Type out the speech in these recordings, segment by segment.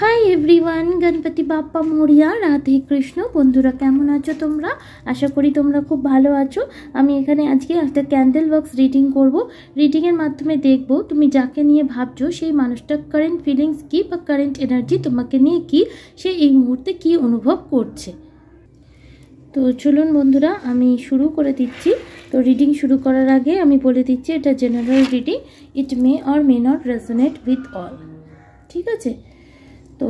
High everyone, Ganapati Bappa Morya, Radhe Krishna. বন্ধুরা কেমন আছো তোমরা? আশা করি তোমরা খুব ভালো আছো। আমি এখানে আজকে একটা ক্যান্ডেল বক্স রিডিং করব। রিডিংয়ের মাধ্যমে দেখব তুমি যাকে নিয়ে ভাবছো সেই মানুষটার কারেন্ট ফিলিংস কী বা কারেন্ট এনার্জি তোমাকে নিয়ে কী, সে এই মুহূর্তে কী অনুভব করছে। তো চলুন বন্ধুরা, আমি শুরু করে দিচ্ছি। তো রিডিং শুরু করার আগে আমি বলে দিচ্ছি এটা general reading, it May or may not resonate with all. ঠিক আছে? তো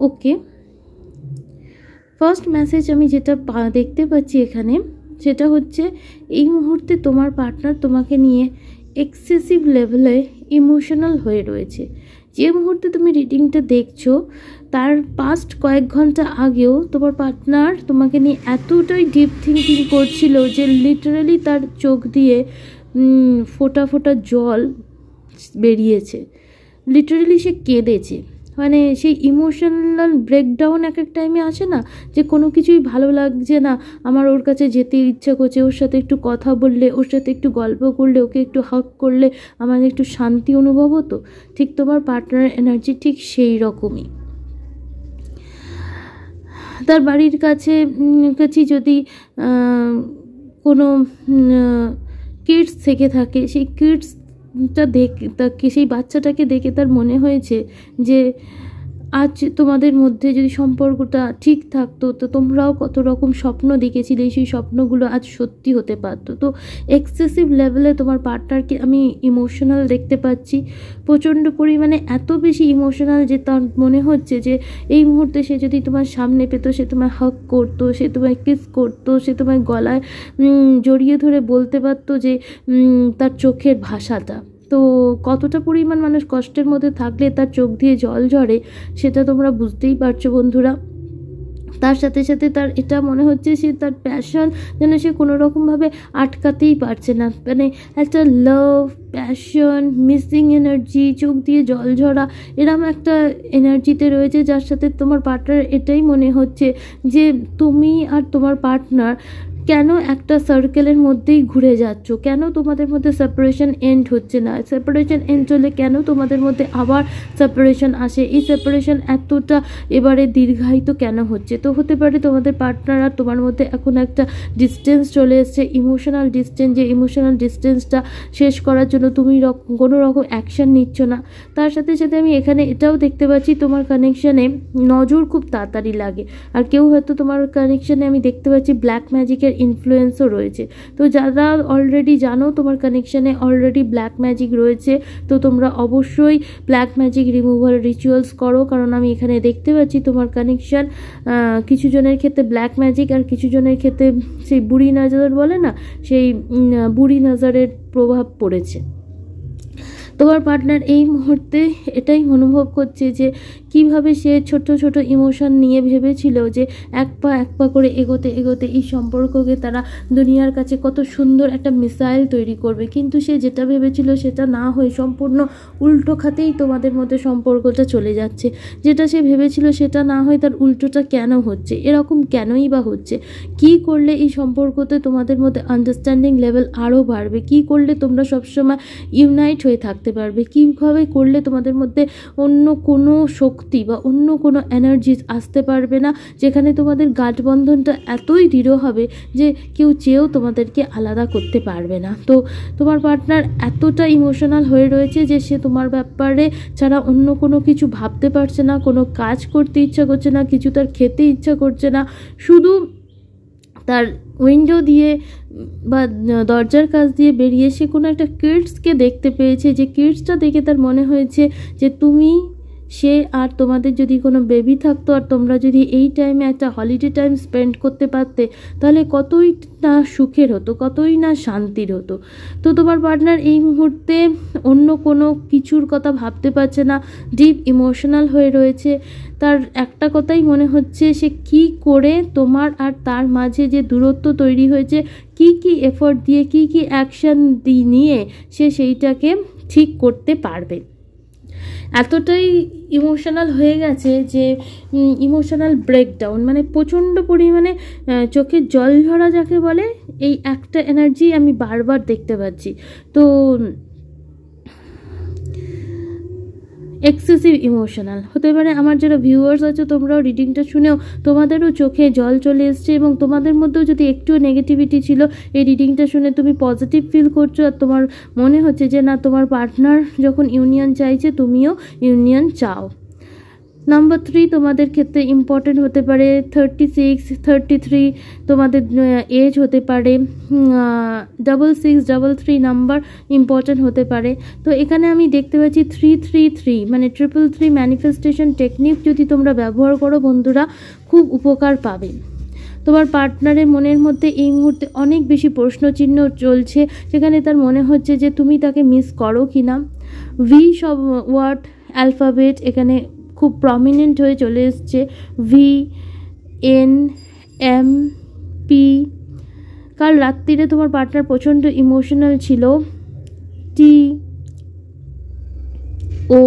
ওকে, ফার্স্ট মেসেজ আমি যেটা দেখতে পাচ্ছি এখানে, সেটা হচ্ছে এই মুহূর্তে তোমার পার্টনার তোমাকে নিয়ে এক্সেসিভ লেভেলে ইমোশনাল হয়ে রয়েছে। যে মুহূর্তে তুমি রিডিংটা দেখছো তার পাস্ট কয়েক ঘন্টা আগেও তোমার পার্টনার তোমাকে নিয়ে এতটাই ডিপ থিঙ্কিং করছিল যে লিটারালি তার চোখ দিয়ে ফোঁটা ফোঁটা জল বেরিয়েছে। লিটারালি সে কেঁদেছে। মানে সেই ইমোশনাল ব্রেকডাউন এক এক টাইমে আসে না, যে কোনো কিছুই ভালো লাগছে না, আমার ওর কাছে যেতে ইচ্ছা করছে, ওর সাথে একটু কথা বললে, ওর সাথে একটু গল্প করলে, ওকে একটু হাগ করলে আমার একটু শান্তি অনুভব হতো। ঠিক তোমার পার্টনারের এনার্জি ঠিক সেই রকমই। তার বাড়ির কাছে যদি কোনো কিডস থেকে থাকে, সেই কিডসটা তাকে, সেই বাচ্চাটাকে দেখে তার মনে হয়েছে যে আজ তোমাদের মধ্যে যদি সম্পর্কটা ঠিক থাকতো তো তোমরাও কত রকম স্বপ্ন দেখেছিলে, সেই স্বপ্নগুলো আজ সত্যি হতে পারতো। তো এক্সেসিভ লেভেলে তোমার পার্টনারকে আমি ইমোশনাল দেখতে পাচ্ছি, প্রচণ্ড পরিমাণে এত বেশি ইমোশনাল যে তার মনে হচ্ছে যে এই মুহূর্তে সে যদি তোমার সামনে পেতো, সে তোমায় হাগ করতো, সে তোমায় কিস করতো, সে তোমায় গলায় জড়িয়ে ধরে বলতে পারতো যে তার চোখের ভাষাটা। তো কতটা পরিমাণ মানুষ কষ্টের মধ্যে থাকলে তার চোখ দিয়ে জল ঝরে সেটা তোমরা বুঝতেই পারছো বন্ধুরা। তার সাথে সাথে তার এটা মনে হচ্ছে সে তার প্যাশন যেন সে কোনো রকমভাবে আটকাতেই পারছে না। মানে একটা লাভ, প্যাশন, মিসিং এনার্জি, চোখ দিয়ে জল ঝরা, এরম একটা এনার্জিতে রয়েছে, যার সাথে তোমার পার্টনার এটাই মনে হচ্ছে যে তুমি আর তোমার পার্টনার কেন একটা সার্কেলের মধ্যেই ঘুরে যাচ্ছ, কেন তোমাদের মধ্যে সেপারেশন এন্ড হচ্ছে না, সেপারেশন এন্ড হলে কেন তোমাদের মধ্যে আবার সেপারেশন আসে, এই সেপারেশন এতটা এবারে দীর্ঘায়িত কেন হচ্ছে। তো হতে পারে তোমাদের পার্টনার আর তোমার মধ্যে এখন একটা ডিস্টেন্স চলে এসছে, ইমোশনাল ডিস্টেন্স, যে ইমোশনাল ডিস্টেন্সটা শেষ করার জন্য তুমি কোনো রকম অ্যাকশান নিচ্ছ না। তার সাথে সাথে আমি এখানে এটাও দেখতে পাচ্ছি তোমার কানেকশানে নজর খুব তাড়াতাড়ি লাগে, আর কেউ হয়তো তোমার কানেকশানে আমি দেখতে পাচ্ছি ব্ল্যাক ম্যাজিকের ইনফ্লুয়েন্সও রয়েছে। তো যারা অলরেডি জানো তোমার কানেকশানে অলরেডি ব্ল্যাক ম্যাজিক রয়েছে, তো তোমরা অবশ্যই ব্ল্যাক ম্যাজিক রিমুভাল রিচুয়ালস করো, কারণ আমি এখানে দেখতে পাচ্ছি তোমার কানেকশান কিছু জনের ক্ষেত্রে ব্ল্যাক ম্যাজিক আর কিছু জনের ক্ষেত্রে সেই বুড়ি নজর বলে না, সেই বুড়ি নজরের প্রভাব পড়েছে। তোমার পার্টনার এই মুহূর্তে এটাই অনুভব করছে যে কিভাবে সে ছোট ছোট ইমোশন নিয়ে ভেবেছিল যে এক পা করে এগোতে এগোতে এই সম্পর্ককে তারা দুনিয়ার কাছে কত সুন্দর একটা মিসাইল তৈরি করবে, কিন্তু সে যেটা ভেবেছিল সেটা না হয়ে সম্পূর্ণ উল্টো খাতেই তোমাদের মধ্যে সম্পর্কটা চলে যাচ্ছে। যেটা সে ভেবেছিল সেটা না হয়ে তার উল্টোটা কেন হচ্ছে, এরকম কেনই বা হচ্ছে, কি করলে এই সম্পর্কতে তোমাদের মধ্যে আন্ডারস্ট্যান্ডিং লেভেল আরও বাড়বে, কি করলে তোমরা সবসময় ইউনাইট হয়ে থাকতে পারবে, কীভাবে করলে তোমাদের মধ্যে অন্য কোনো শক্তি বা অন্য কোনো এনার্জিস আসতে পারবে না, যেখানে তোমাদের গাঁটবন্ধনটা এতই দৃঢ় হবে যে কেউ চেয়েও তোমাদেরকে আলাদা করতে পারবে না। তো তোমার পার্টনার এতটা ইমোশনাল হয়ে রয়েছে যে সে তোমার ব্যাপারে ছাড়া অন্য কোনো কিছু ভাবতে পারছে না, কোনো কাজ করতে ইচ্ছা করছে না, কিছু তার খেতে ইচ্ছা করছে না, শুধু তার উইন্ডো দিয়ে বা দরজার কাছ দিয়ে বেরিয়ে সে কোনো একটা কিডসকে দেখতে পেয়েছে, যে কিডসটা দেখে তার মনে হয়েছে যে তুমি সে আর তোমাদের যদি কোনো বেবি থাকতো আর তোমরা যদি এই টাইমে একটা হলিডে টাইম স্পেন্ড করতে পারতে, তাহলে কতই না সুখের হতো, কতই না শান্তির হতো। তো তোমার পার্টনার এই মুহূর্তে অন্য কোনো কিছুর কথা ভাবতে পারছে না, ডিপ ইমোশনাল হয়ে রয়েছে। তার একটা কথাই মনে হচ্ছে, সে কি করে তোমার আর তার মাঝে যে দূরত্ব তৈরি হয়েছে, কি এফোর্ট দিয়ে কি অ্যাকশন নিয়ে সে সেইটাকে ঠিক করতে পারবে। এতটাই ইমোশনাল হয়ে গেছে যে ইমোশনাল ব্রেকডাউন, মানে প্রচণ্ড পরিমাণে চোখে জল ঝরা যাকে বলে, এই একটা এনার্জি আমি বারবার দেখতে পাচ্ছি। তো এক্সেসিভ ইমোশনাল হতে পারে। আমার যারা ভিউয়ার্স আছে, তোমরাও রিডিংটা শুনেও তোমাদেরও চোখে জল চলে এসছে, এবং তোমাদের মধ্যেও যদি একটুও নেগেটিভিটি ছিল, এই রিডিংটা শুনে তুমি পজিটিভ ফিল করছো, আর তোমার মনে হচ্ছে যে না, তোমার পার্টনার যখন ইউনিয়ন চাইছে, তুমিও ইউনিয়ন চাও। নাম্বার 3 তোমাদের ক্ষেত্রে ইম্পর্টেন্ট হতে পারে। 36, 33 তোমাদের এজ হতে পারে। 6633 নাম্বার ইম্পর্টেন্ট হতে পারে। তো এখানে আমি দেখতে পাচ্ছি 333, মানে 333 ম্যানিফেস্টেশন টেকনিক যদি তোমরা ব্যবহার করো বন্ধুরা, খুব উপকার পাবে। তোমার পার্টনারের মনের মধ্যে এই মুহূর্তে অনেক বেশি প্রশ্নচিহ্ন চলছে, সেখানে তার মনে হচ্ছে যে তুমি তাকে মিস করো কি না। ভি সব ওয়ার্ড অ্যালফাবেট এখানে খুব প্রমিনেন্ট হয়ে চলে এসছে। V, N, M, P. কাল রাত্রিরে তোমার পার্টনার প্রচণ্ড ইমোশনাল ছিল। টি, ও।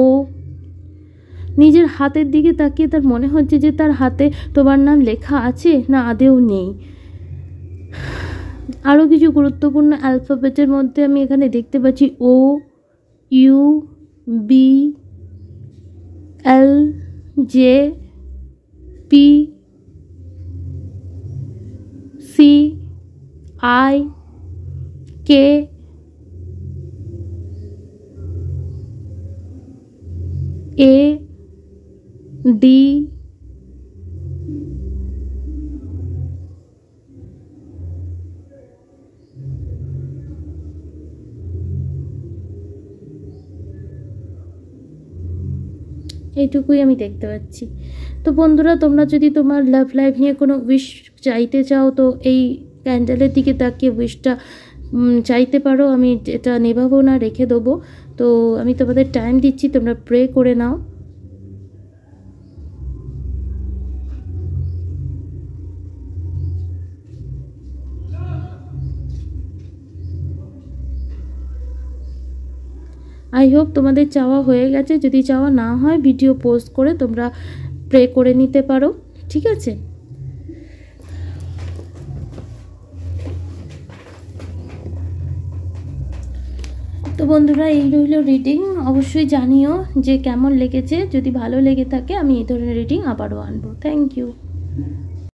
নিজের হাতের দিকে তাকিয়ে তার মনে হচ্ছে যে তার হাতে তোমার নাম লেখা আছে না আদেও নেই। আরও কিছু গুরুত্বপূর্ণ অ্যালফাবেটের মধ্যে আমি এখানে দেখতে পাচ্ছি O, U, B, L, J, P, C, I, K, A, D, এইটুকুই আমি দেখতে পাচ্ছি। তো বন্ধুরা, তোমরা যদি তোমার লাভ লাইফ নিয়ে কোনো উইশ চাইতে চাও, তো এই ক্যান্ডেলের দিকে তাকিয়ে উইশটা চাইতে পারো। আমি এটা নেভাবো না, রেখে দেবো। তো আমি তোমাদের টাইম দিচ্ছি, তোমরা প্রে করে নাও। আই হোপ তোমাদের চাওয়া হয়ে গেছে। যদি চাওয়া না হয়, ভিডিও পোস্ট করে তোমরা প্রে করে নিতে পারো, ঠিক আছে? তো বন্ধুরা, এই রইল রিডিং। অবশ্যই জানিও যে কেমন লেগেছে। যদি ভালো লেগে থাকে, আমি এই ধরনের রিডিং আবারও আনবো। Thank you.